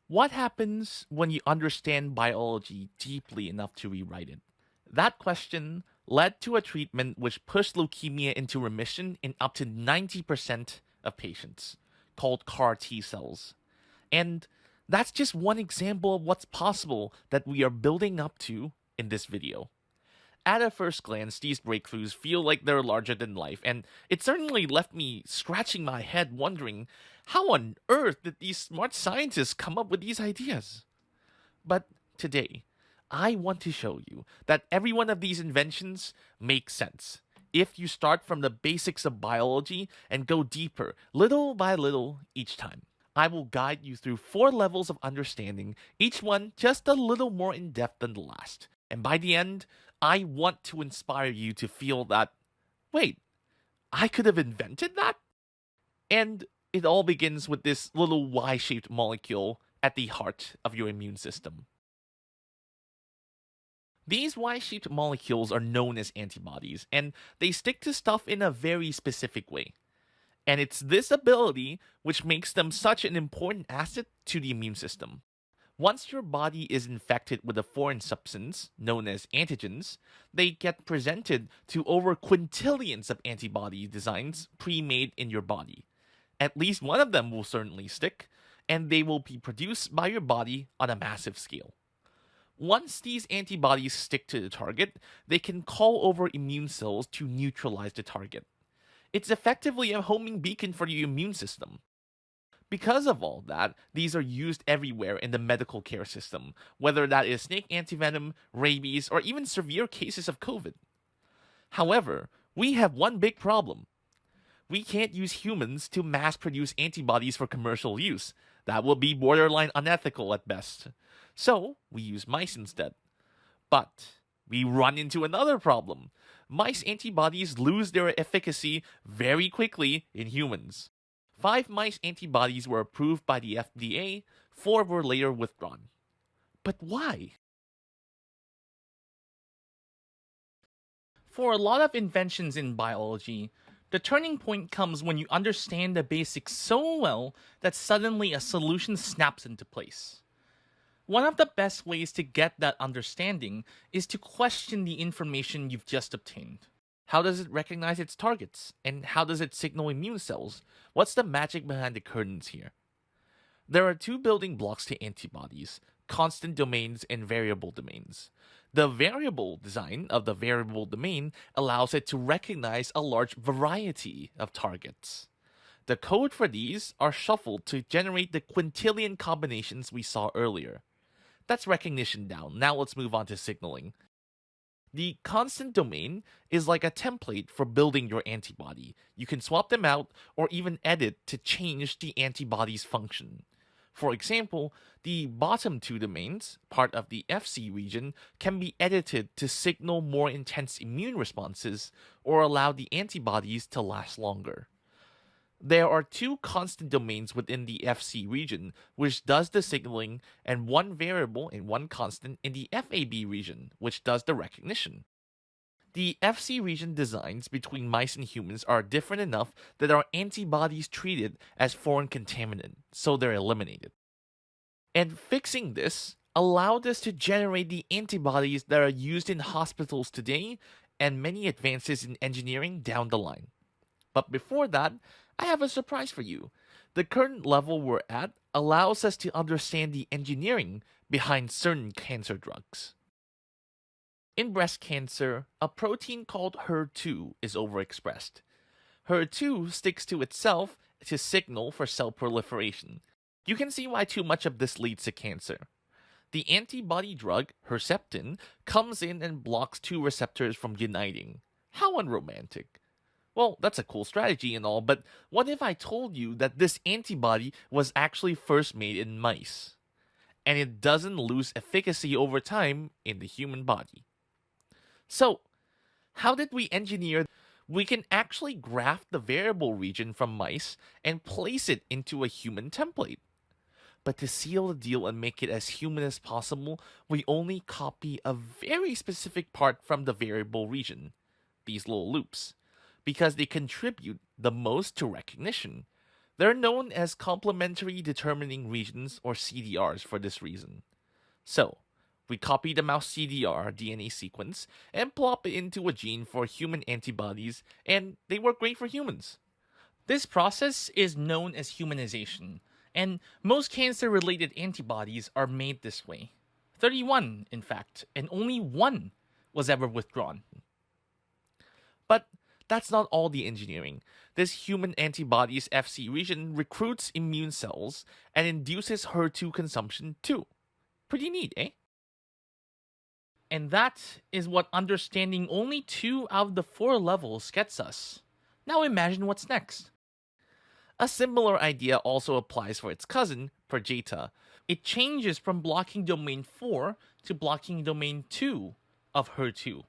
What happens when you understand biology deeply enough to rewrite it? That question led to a treatment which pushed leukemia into remission in up to 90% of patients, called CAR T cells. And that's just one example of what's possible that we are building up to in this video. At a first glance, these breakthroughs feel like they're larger than life, and it certainly left me scratching my head wondering how on earth did these smart scientists come up with these ideas? But today, I want to show you that every one of these inventions makes sense if you start from the basics of biology and go deeper, little by little, each time. I will guide you through 4 levels of understanding, each one just a little more in depth than the last. And by the end, I want to inspire you to feel that, wait, I could have invented that? And it all begins with this little Y shaped molecule at the heart of your immune system. These Y shaped molecules are known as antibodies, and they stick to stuff in a very specific way. And it's this ability which makes them such an important asset to the immune system. Once your body is infected with a foreign substance, known as antigens, they get presented to over quintillions of antibody designs pre-made in your body. At least one of them will certainly stick, and they will be produced by your body on a massive scale. Once these antibodies stick to the target, they can call over immune cells to neutralize the target. It's effectively a homing beacon for your immune system. Because of all that, these are used everywhere in the medical care system, whether that is snake antivenom, rabies, or even severe cases of COVID. However, we have one big problem. We can't use humans to mass produce antibodies for commercial use. That would be borderline unethical at best. So, we use mice instead. But we run into another problem. Mice antibodies lose their efficacy very quickly in humans. 5 mice antibodies were approved by the FDA, 4 were later withdrawn. But why? For a lot of inventions in biology, the turning point comes when you understand the basics so well that suddenly a solution snaps into place. One of the best ways to get that understanding is to question the information you've just obtained. How does it recognize its targets? And how does it signal immune cells? What's the magic behind the curtains here? There are 2 building blocks to antibodies: constant domains and variable domains. The variable design of the variable domain allows it to recognize a large variety of targets. The code for these are shuffled to generate the quintillion combinations we saw earlier. That's recognition down. Now let's move on to signaling. The constant domain is like a template for building your antibody. You can swap them out or even edit to change the antibody's function. For example, the bottom 2 domains, part of the Fc region, can be edited to signal more intense immune responses or allow the antibodies to last longer. There are 2 constant domains within the Fc region, which does the signaling, and 1 variable and 1 constant in the Fab region, which does the recognition. The Fc region designs between mice and humans are different enough that our antibodies treated as foreign contaminant, so they're eliminated. And fixing this allowed us to generate the antibodies that are used in hospitals today and many advances in engineering down the line. But before that, I have a surprise for you. The current level we're at allows us to understand the engineering behind certain cancer drugs. In breast cancer, a protein called HER2 is overexpressed. HER2 sticks to itself to signal for cell proliferation. You can see why too much of this leads to cancer. The antibody drug, Herceptin, comes in and blocks 2 receptors from uniting. How unromantic. Well, that's a cool strategy and all, but what if I told you that this antibody was actually first made in mice? And it doesn't lose efficacy over time in the human body. So, how did we engineer? We can actually graft the variable region from mice and place it into a human template. But to seal the deal and make it as human as possible, we only copy a very specific part from the variable region, these little loops, because they contribute the most to recognition. They're known as complementary determining regions, or CDRs, for this reason. So, we copy the mouse CDR DNA sequence and plop it into a gene for human antibodies, and they work great for humans. This process is known as humanization, and most cancer related antibodies are made this way. 31, in fact, and only one was ever withdrawn. But that's not all the engineering. This human antibodies FC region recruits immune cells and induces HER2 consumption too. Pretty neat, eh? And that is what understanding only 2 out of the 4 levels gets us. Now imagine what's next. A similar idea also applies for its cousin, Perjeta. It changes from blocking domain 4 to blocking domain 2 of HER2,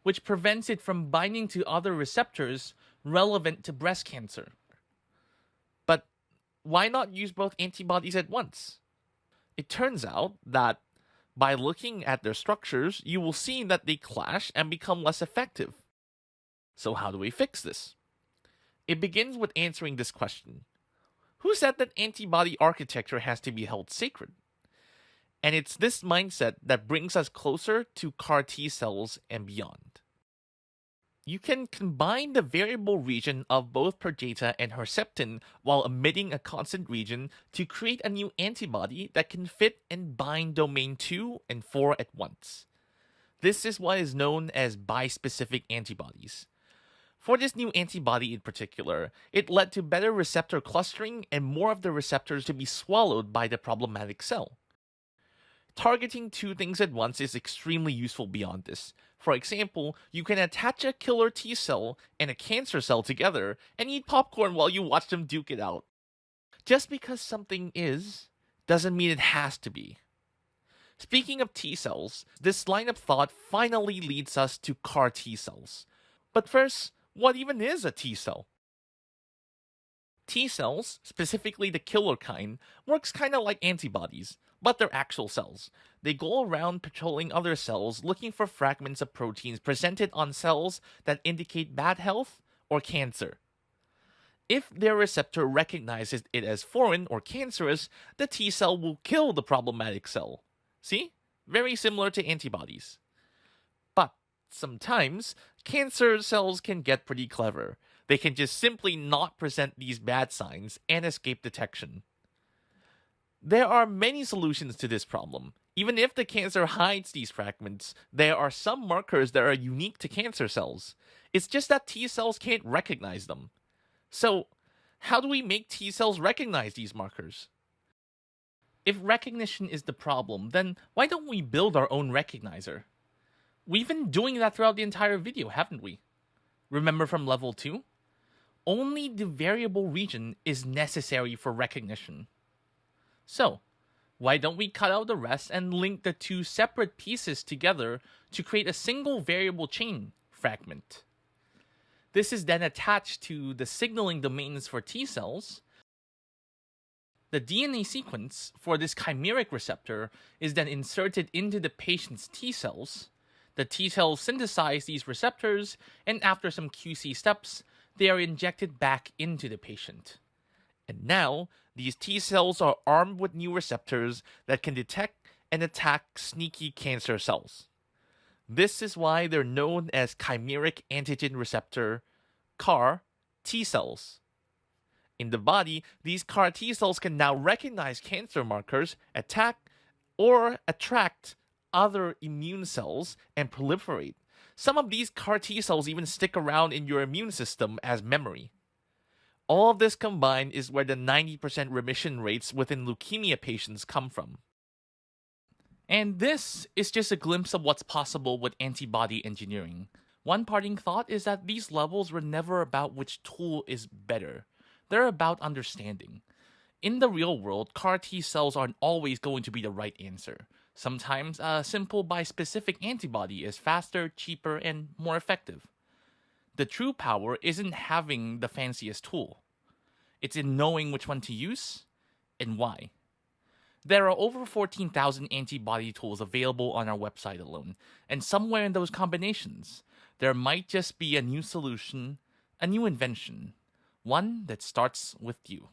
which prevents it from binding to other receptors relevant to breast cancer. But why not use both antibodies at once? It turns out that by looking at their structures, you will see that they clash and become less effective. So how do we fix this? It begins with answering this question. Who said that antibody architecture has to be held sacred? And it's this mindset that brings us closer to CAR T cells and beyond. You can combine the variable region of both Perjeta and Herceptin while omitting a constant region to create a new antibody that can fit and bind domain 2 and 4 at once. This is what is known as bispecific antibodies. For this new antibody in particular, it led to better receptor clustering and more of the receptors to be swallowed by the problematic cell. Targeting 2 things at once is extremely useful beyond this. For example, you can attach a killer T cell and a cancer cell together and eat popcorn while you watch them duke it out. Just because something is, doesn't mean it has to be. Speaking of T cells, this line of thought finally leads us to CAR T cells. But first, what even is a T cell? T cells, specifically the killer kind, works kinda like antibodies, but they're actual cells. They go around patrolling other cells looking for fragments of proteins presented on cells that indicate bad health or cancer. If their receptor recognizes it as foreign or cancerous, the T cell will kill the problematic cell. See? Very similar to antibodies. But sometimes, cancer cells can get pretty clever. They can just simply not present these bad signs and escape detection. There are many solutions to this problem. Even if the cancer hides these fragments, there are some markers that are unique to cancer cells. It's just that T cells can't recognize them. So, how do we make T cells recognize these markers? If recognition is the problem, then why don't we build our own recognizer? We've been doing that throughout the entire video, haven't we? Remember from level 2? Only the variable region is necessary for recognition. So, why don't we cut out the rest and link the 2 separate pieces together to create a single variable chain fragment? This is then attached to the signaling domains for T cells. The DNA sequence for this chimeric receptor is then inserted into the patient's T cells. The T cells synthesize these receptors, and after some QC steps, they are injected back into the patient. And now, these T cells are armed with new receptors that can detect and attack sneaky cancer cells. This is why they're known as chimeric antigen receptor, CAR, T cells. In the body, these CAR T cells can now recognize cancer markers, attack, or attract other immune cells and proliferate. Some of these CAR T cells even stick around in your immune system as memory. All of this combined is where the 90% remission rates within leukemia patients come from. And this is just a glimpse of what's possible with antibody engineering. One parting thought is that these levels were never about which tool is better. They're about understanding. In the real world, CAR T cells aren't always going to be the right answer. Sometimes a simple bispecific antibody is faster, cheaper, and more effective. The true power isn't having the fanciest tool. It's in knowing which one to use and why. There are over 14,000 antibody tools available on our website alone, and somewhere in those combinations, there might just be a new solution, a new invention, one that starts with you.